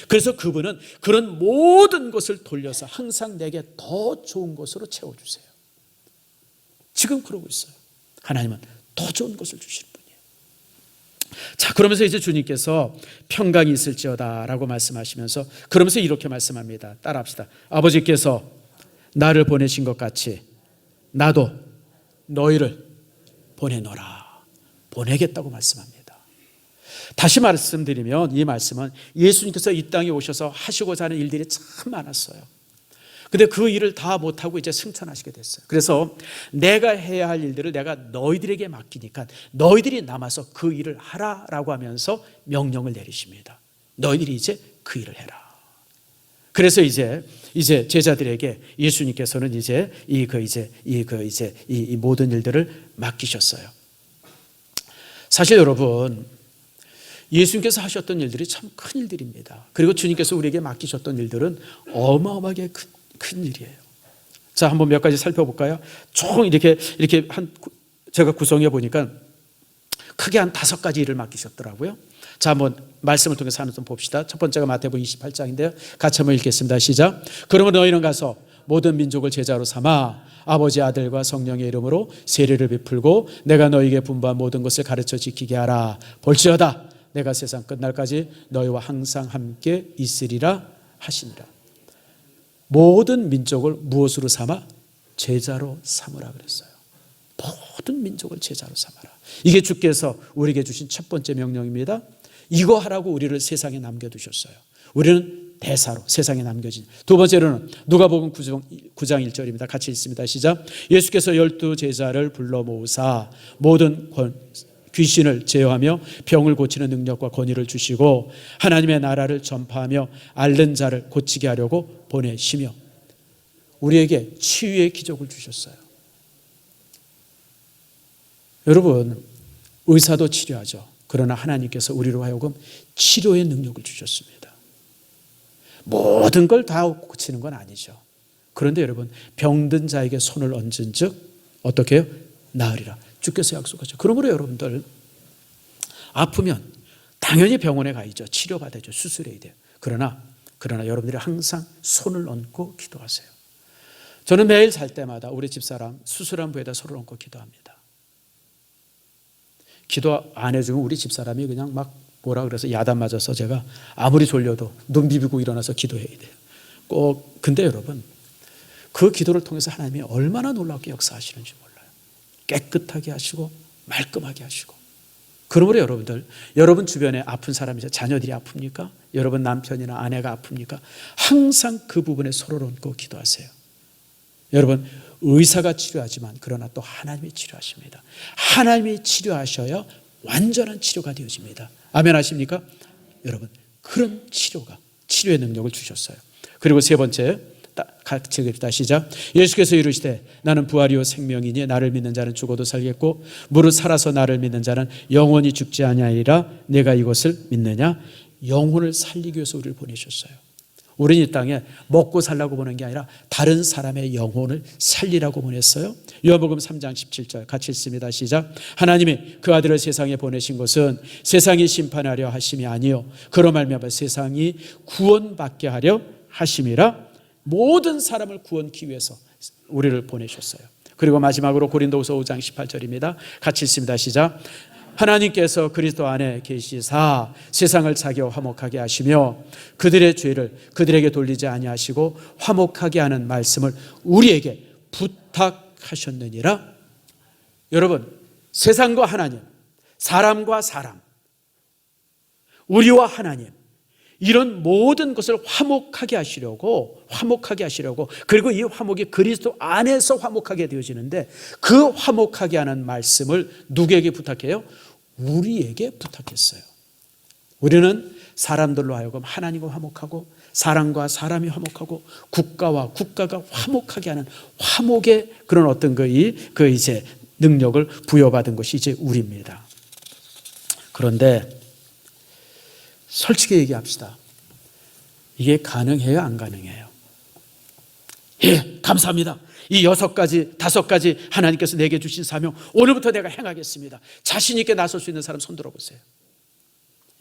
그래서 그분은 그런 모든 것을 돌려서 항상 내게 더 좋은 것으로 채워주세요. 지금 그러고 있어요. 하나님은 더 좋은 것을 주시는 분이에요. 자, 그러면서 이제 주님께서 평강이 있을지어다 라고 말씀하시면서 그러면서 이렇게 말씀합니다. 따라합시다. 아버지께서 나를 보내신 것 같이 나도 너희를 보내노라. 보내겠다고 말씀합니다. 다시 말씀드리면 이 말씀은 예수님께서 이 땅에 오셔서 하시고자 하는 일들이 참 많았어요. 근데 그 일을 다 못하고 이제 승천하시게 됐어요. 그래서 내가 해야 할 일들을 내가 너희들에게 맡기니까 너희들이 남아서 그 일을 하라라고 하면서 명령을 내리십니다. 너희들이 이제 그 일을 해라. 그래서 이제 제자들에게 예수님께서는 이제 이 모든 일들을 맡기셨어요. 사실 여러분, 예수님께서 하셨던 일들이 참 큰 일들입니다. 그리고 주님께서 우리에게 맡기셨던 일들은 어마어마하게 큰 일이에요. 자, 한번 몇 가지 살펴볼까요? 총 이렇게 제가 구성해 보니까 크게 한 5가지 일을 맡기셨더라고요. 자, 한번 말씀을 통해서 하나 좀 봅시다. 첫 번째가 마태복음 28장인데요. 같이 한번 읽겠습니다. 시작. 그러므로 너희는 가서 모든 민족을 제자로 삼아 아버지, 아들과 성령의 이름으로 세례를 베풀고 내가 너희에게 분부한 모든 것을 가르쳐 지키게 하라. 볼지어다 내가 세상 끝날까지 너희와 항상 함께 있으리라 하시니라. 모든 민족을 무엇으로 삼아? 제자로 삼으라 그랬어요. 모든 민족을 제자로 삼아라. 이게 주께서 우리에게 주신 첫 번째 명령입니다. 이거 하라고 우리를 세상에 남겨두셨어요. 우리는 대사로 세상에 남겨진. 두 번째로는 누가복음 9장 1절입니다. 같이 읽습니다. 시작. 예수께서 12 제자를 불러 모으사 모든 귀신을 제어하며 병을 고치는 능력과 권위를 주시고 하나님의 나라를 전파하며 앓는 자를 고치게 하려고 보내시며 우리에게 치유의 기적을 주셨어요. 여러분, 의사도 치료하죠. 그러나 하나님께서 우리로 하여금 치료의 능력을 주셨습니다. 모든 걸 다 고치는 건 아니죠. 그런데 여러분, 병든 자에게 손을 얹은 즉 어떻게 해요? 나으리라. 주께서 약속하죠. 그러므로 여러분들 아프면 당연히 병원에 가야죠. 치료받아야죠. 수술해야 돼요. 그러나 여러분들이 항상 손을 얹고 기도하세요. 저는 매일 잘 때마다 우리 집사람 수술한 부에다 손을 얹고 기도합니다. 기도 안 해주면 우리 집사람이 그냥 막 뭐라 그래서 야단 맞아서 제가 아무리 졸려도 눈 비비고 일어나서 기도해야 돼요. 꼭. 근데 여러분, 그 기도를 통해서 하나님이 얼마나 놀랍게 역사하시는지 몰라요. 깨끗하게 하시고 말끔하게 하시고. 그러므로 여러분들, 여러분 주변에 아픈 사람이 자녀들이 아픕니까? 여러분 남편이나 아내가 아픕니까? 항상 그 부분에 손을 얹고 기도하세요. 여러분, 의사가 치료하지만 그러나 또 하나님이 치료하십니다. 하나님이 치료하셔야 완전한 치료가 되어집니다. 아멘 하십니까? 여러분, 그런 치료의 능력을 주셨어요. 그리고 세 번째, 같이 읽읍시다. 시작. 예수께서 이르시되 나는 부활이요 생명이니 나를 믿는 자는 죽어도 살겠고 무릇 살아서 나를 믿는 자는 영원히 죽지 아니하리라. 내가 이것을 믿느냐? 영혼을 살리기 위해서 우리를 보내셨어요. 우리는 이 땅에 먹고 살라고 보낸 게 아니라 다른 사람의 영혼을 살리라고 보냈어요. 요한복음 3장 17절 같이 읽습니다. 시작. 하나님이 그 아들을 세상에 보내신 것은 세상이 심판하려 하심이 아니요 그로 말미암아 세상이 구원받게 하려 하심이라. 모든 사람을 구원하기 위해서 우리를 보내셨어요. 그리고 마지막으로 고린도후서 5장 18절입니다. 같이 읽습니다. 시작. 하나님께서 그리스도 안에 계시사 세상을 자기와 화목하게 하시며 그들의 죄를 그들에게 돌리지 아니하시고 화목하게 하는 말씀을 우리에게 부탁하셨느니라. 여러분, 세상과 하나님, 사람과 사람, 우리와 하나님, 이런 모든 것을 화목하게 하시려고 그리고 이 화목이 그리스도 안에서 화목하게 되어지는데 그 화목하게 하는 말씀을 누구에게 부탁해요? 우리에게 부탁했어요. 우리는 사람들로 하여금 하나님과 화목하고 사람과 사람이 화목하고 국가와 국가가 화목하게 하는 화목의 그런 어떤 이제 능력을 부여받은 것이 이제 우리입니다. 그런데 솔직히 얘기합시다. 이게 가능해요? 안 가능해요? 예, 감사합니다. 이 6가지, 5가지 하나님께서 내게 주신 사명 오늘부터 내가 행하겠습니다. 자신 있게 나설 수 있는 사람 손 들어보세요.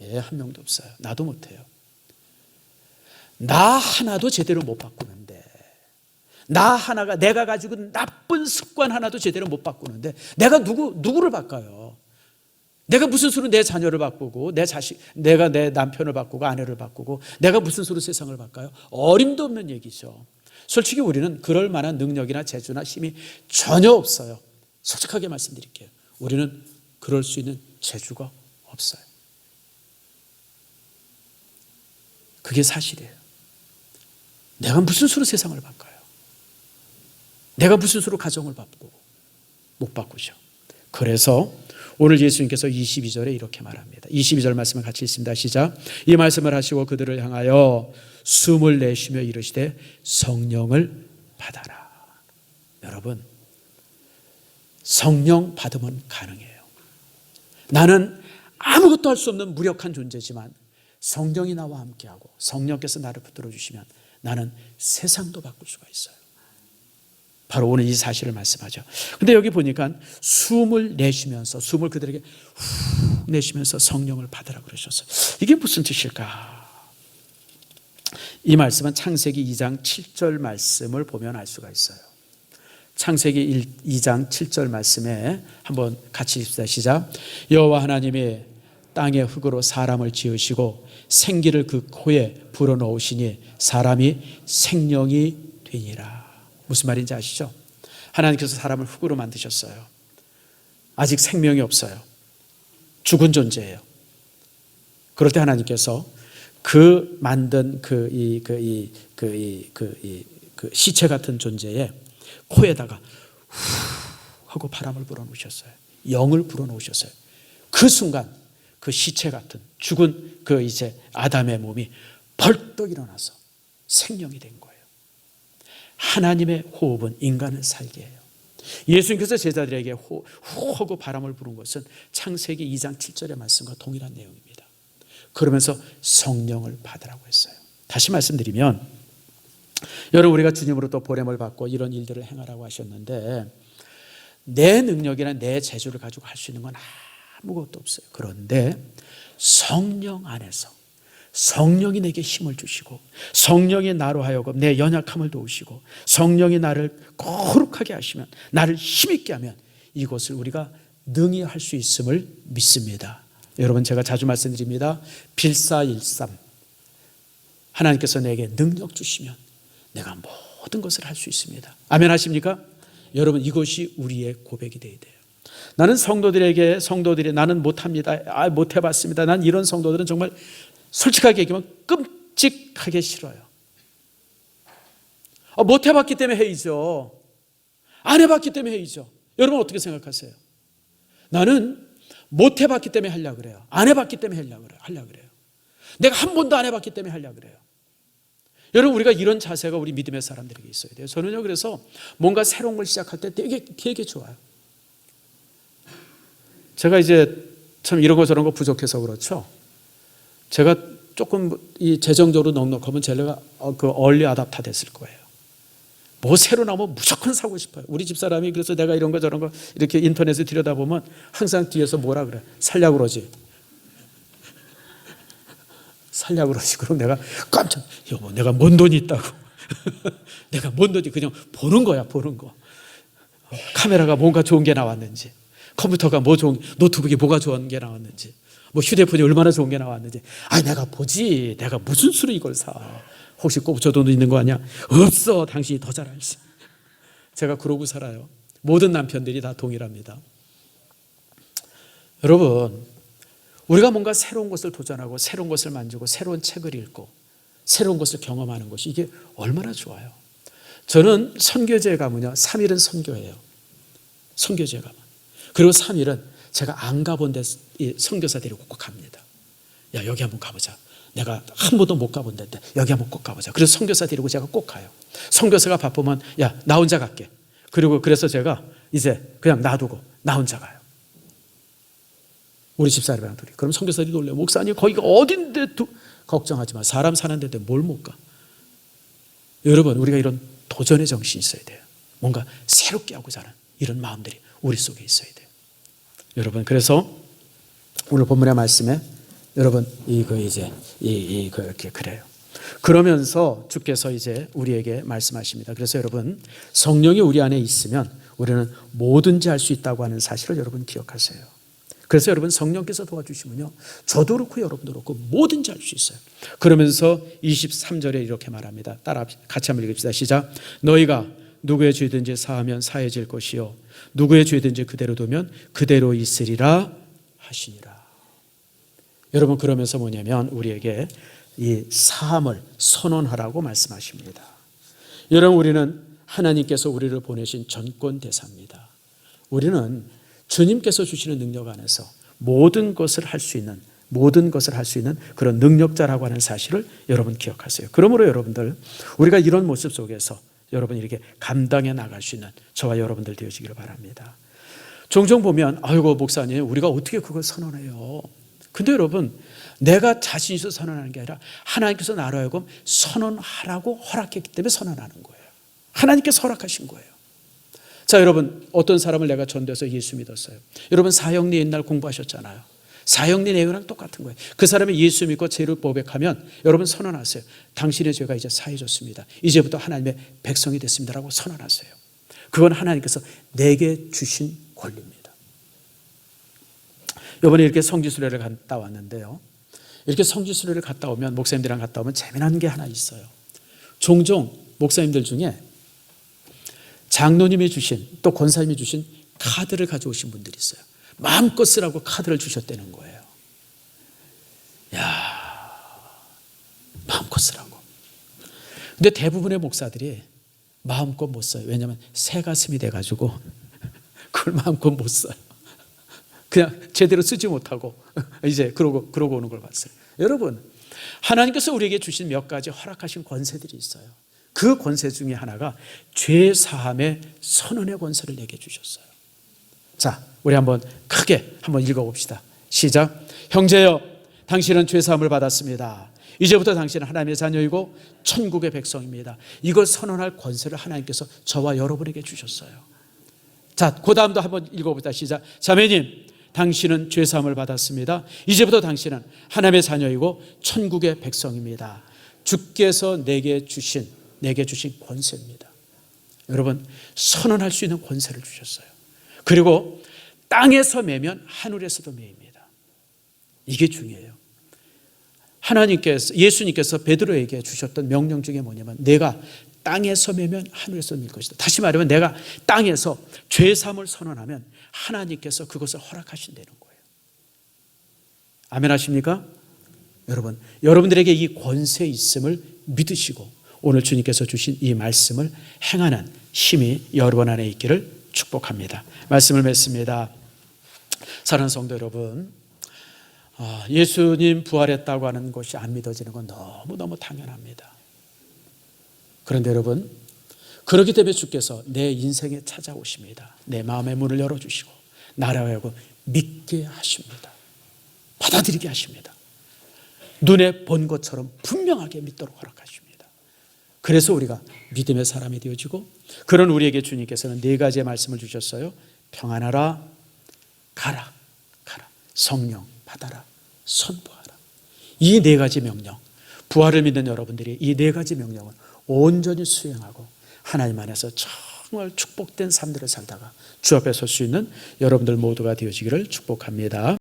예, 한 명도 없어요. 나도 못해요. 나 하나도 제대로 못 바꾸는데, 나 하나가 내가 가지고 나쁜 습관 하나도 제대로 못 바꾸는데 내가 누구를 바꿔요? 내가 무슨 수로 내 자녀를 바꾸고 내가 내 남편을 바꾸고 아내를 바꾸고 내가 무슨 수로 세상을 바꿔요? 어림도 없는 얘기죠. 솔직히 우리는 그럴 만한 능력이나 재주나 힘이 전혀 없어요. 솔직하게 말씀드릴게요. 우리는 그럴 수 있는 재주가 없어요. 그게 사실이에요. 내가 무슨 수로 세상을 바꿔요? 내가 무슨 수로 가정을 바꾸고 못 바꾸죠. 그래서 오늘 예수님께서 22절에 이렇게 말합니다. 22절 말씀을 같이 읽습니다. 시작. 이 말씀을 하시고 그들을 향하여 숨을 내쉬며 이르시되 성령을 받아라. 여러분, 성령 받으면 가능해요. 나는 아무것도 할 수 없는 무력한 존재지만 성령이 나와 함께하고 성령께서 나를 붙들어 주시면 나는 세상도 바꿀 수가 있어요. 바로 오늘 이 사실을 말씀하죠. 근데 여기 보니까 숨을 내쉬면서, 숨을 그들에게 후 내쉬면서 성령을 받으라 그러셨어요. 이게 무슨 뜻일까? 이 말씀은 창세기 2장 7절 말씀을 보면 알 수가 있어요. 창세기 2장 7절 말씀에 한번 같이 읽읍시다. 시작. 여호와 하나님이 땅의 흙으로 사람을 지으시고 생기를 그 코에 불어넣으시니 사람이 생명이 되니라. 무슨 말인지 아시죠? 하나님께서 사람을 흙으로 만드셨어요. 아직 생명이 없어요. 죽은 존재예요. 그럴 때 하나님께서 그 만든 그 시체 같은 존재의 코에다가 후 하고 바람을 불어넣으셨어요. 영을 불어넣으셨어요. 그 순간 그 시체 같은 죽은 그 이제 아담의 몸이 벌떡 일어나서 생명이 된 거예요. 하나님의 호흡은 인간을 살게 해요. 예수님께서 제자들에게 후 하고 바람을 부른 것은 창세기 2장 7절의 말씀과 동일한 내용입니다. 그러면서 성령을 받으라고 했어요. 다시 말씀드리면, 여러분 우리가 주님으로 또 보냄을 받고 이런 일들을 행하라고 하셨는데 내 능력이나 내 재주를 가지고 할 수 있는 건 아무것도 없어요. 그런데 성령 안에서 성령이 내게 힘을 주시고 성령이 나로 하여금 내 연약함을 도우시고 성령이 나를 거룩하게 하시면, 나를 힘있게 하면 이것을 우리가 능히 할 수 있음을 믿습니다. 여러분 제가 자주 말씀드립니다. 빌사일삼, 하나님께서 내게 능력 주시면 내가 모든 것을 할 수 있습니다. 아멘 하십니까? 여러분 이것이 우리의 고백이 되어야 돼요. 나는 성도들이 나는 못합니다. 못 해봤습니다. 난 이런 성도들은 정말 솔직하게 얘기하면 끔찍하게 싫어요. 못 해봤기 때문에 해이죠. 안 해봤기 때문에 해이죠. 여러분 어떻게 생각하세요? 나는 못 해봤기 때문에 하려고 그래요. 안 해봤기 때문에 하려고 그래요. 내가 한 번도 안 해봤기 때문에 하려고 그래요. 여러분 우리가 이런 자세가 우리 믿음의 사람들에게 있어야 돼요. 저는요 그래서 뭔가 새로운 걸 시작할 때 되게 좋아요. 제가 이제 참 이런 거 저런 거 부족해서 그렇죠. 제가 조금 이 재정적으로 넉넉하면 제가 그 얼리 아답터 됐을 거예요. 뭐 새로 나오면 무조건 사고 싶어요. 우리 집사람이 그래서 내가 이런 거 저런 거 이렇게 인터넷에 들여다보면 항상 뒤에서 뭐라 그래? 살려고 그러지. 살려고 그러지. 그럼 내가 깜짝, 여보 내가 뭔 돈이 있다고. 내가 뭔 돈이, 그냥 보는 거야, 보는 거. 카메라가 뭔가 좋은 게 나왔는지, 컴퓨터가 뭐 좋은, 노트북이 뭐가 좋은 게 나왔는지, 뭐 휴대폰이 얼마나 좋은 게 나왔는지. 내가 보지. 내가 무슨 수로 이걸 사. 혹시 꼭 저 돈 있는 거 아니야? 없어. 당신이 더 잘 알지. 제가 그러고 살아요. 모든 남편들이 다 동일합니다. 여러분 우리가 뭔가 새로운 것을 도전하고 새로운 것을 만지고 새로운 책을 읽고 새로운 것을 경험하는 것이 이게 얼마나 좋아요. 저는 선교제에 가면요 3일은 선교예요. 선교제에 가면. 그리고 3일은 제가 안 가본 데 선교사 데리고 꼭 갑니다. 야 여기 한번 가보자. 내가 한 번도 못 가본 데인데 여기 한번 꼭 가보자. 그래서 선교사 데리고 제가 꼭 가요. 선교사가 바쁘면 야 나 혼자 갈게. 그래서 제가 이제 그냥 놔두고 나 혼자 가요. 우리 집사람이랑 둘이. 그럼 선교사들이 놀래요. 목사님 거기가 어딘데 걱정하지 마. 사람 사는 데인데 뭘 못 가. 여러분 우리가 이런 도전의 정신이 있어야 돼요. 뭔가 새롭게 하고자 하는 이런 마음들이 우리 속에 있어야 돼요. 여러분 그래서 오늘 본문의 말씀에 여러분 이렇게 그래요. 그러면서 주께서 이제 우리에게 말씀하십니다. 그래서 여러분 성령이 우리 안에 있으면 우리는 뭐든지 할 수 있다고 하는 사실을 여러분 기억하세요. 그래서 여러분 성령께서 도와주시면요 저도 그렇고 여러분도 그렇고 뭐든지 할 수 있어요. 그러면서 23절에 이렇게 말합니다. 따라 같이 한번 읽읍시다. 시작. 너희가 누구의 죄든지 사하면 사해질 것이요 누구의 죄든지 그대로 두면 그대로 있으리라 하시니라. 여러분 그러면서 뭐냐면 우리에게 이 사함을 선언하라고 말씀하십니다. 여러분 우리는 하나님께서 우리를 보내신 전권 대사입니다. 우리는 주님께서 주시는 능력 안에서 모든 것을 할 수 있는 그런 능력자라고 하는 사실을 여러분 기억하세요. 그러므로 여러분들 우리가 이런 모습 속에서 여러분 이렇게 감당해 나갈 수 있는 저와 여러분들 되어지기를 바랍니다. 종종 보면 아이고 목사님 우리가 어떻게 그걸 선언해요. 근데 여러분 내가 자신 있어서 선언하는 게 아니라 하나님께서 나로 하여금 선언하라고 허락했기 때문에 선언하는 거예요. 하나님께서 허락하신 거예요. 자, 여러분, 어떤 사람을 내가 전도해서 예수 믿었어요. 여러분, 사형리 옛날 공부하셨잖아요. 사형리 내용이랑 똑같은 거예요. 그 사람이 예수 믿고 죄를 고백하면 여러분 선언하세요. 당신의 죄가 이제 사해졌습니다. 이제부터 하나님의 백성이 됐습니다라고 선언하세요. 그건 하나님께서 내게 주신 권리입니다. 이번에 이렇게 성지순례를 갔다 왔는데요. 이렇게 성지순례를 갔다 오면, 목사님들이랑 갔다 오면 재미난 게 하나 있어요. 종종 목사님들 중에 장로님이 주신, 또 권사님이 주신 카드를 가져오신 분들이 있어요. 마음껏 쓰라고 카드를 주셨다는 거예요. 야, 마음껏 쓰라고. 근데 대부분의 목사들이 마음껏 못 써요. 왜냐하면 새 가슴이 돼가지고 그걸 마음껏 못 써요. 그냥 제대로 쓰지 못하고 이제 그러고 오는 걸 봤어요. 여러분, 하나님께서 우리에게 주신 몇 가지 허락하신 권세들이 있어요. 그 권세 중에 하나가 죄 사함의 선언의 권세를 내게 주셨어요. 자, 우리 한번 크게 한번 읽어봅시다. 시작. 형제여, 당신은 죄 사함을 받았습니다. 이제부터 당신은 하나님의 자녀이고 천국의 백성입니다. 이걸 선언할 권세를 하나님께서 저와 여러분에게 주셨어요. 자, 그 다음도 한번 읽어봅시다. 시작. 자매님, 당신은 죄 사함을 받았습니다. 이제부터 당신은 하나님의 자녀이고 천국의 백성입니다. 주께서 내게 주신 권세입니다. 여러분, 선언할 수 있는 권세를 주셨어요. 그리고 땅에서 매면 하늘에서도 매입니다. 이게 중요해요. 예수님께서 베드로에게 주셨던 명령 중에 뭐냐면, 내가 땅에서 매면 하늘에서 밀 것이다. 다시 말하면 내가 땅에서 죄 사함을 선언하면 하나님께서 그것을 허락하신다는 거예요. 아멘 하십니까? 여러분, 여러분들에게 이 권세 있음을 믿으시고 오늘 주님께서 주신 이 말씀을 행하는 힘이 여러분 안에 있기를 축복합니다. 말씀을 맺습니다. 사랑하는 성도 여러분, 예수님 부활했다고 하는 것이 안 믿어지는 건 너무너무 당연합니다. 그런데 여러분, 그렇기 때문에 주께서 내 인생에 찾아오십니다. 내 마음의 문을 열어주시고 나를 하여금 믿게 하십니다. 받아들이게 하십니다. 눈에 본 것처럼 분명하게 믿도록 허락하십니다. 그래서 우리가 믿음의 사람이 되어지고, 그런 우리에게 주님께서는 네 가지의 말씀을 주셨어요. 평안하라, 가라, 성령 받아라, 선포하라. 이 네 가지 명령, 부활을 믿는 여러분들이 이 네 가지 명령을 온전히 수행하고 하나님 안에서 정말 축복된 삶들을 살다가 주 앞에 설 수 있는 여러분들 모두가 되어지기를 축복합니다.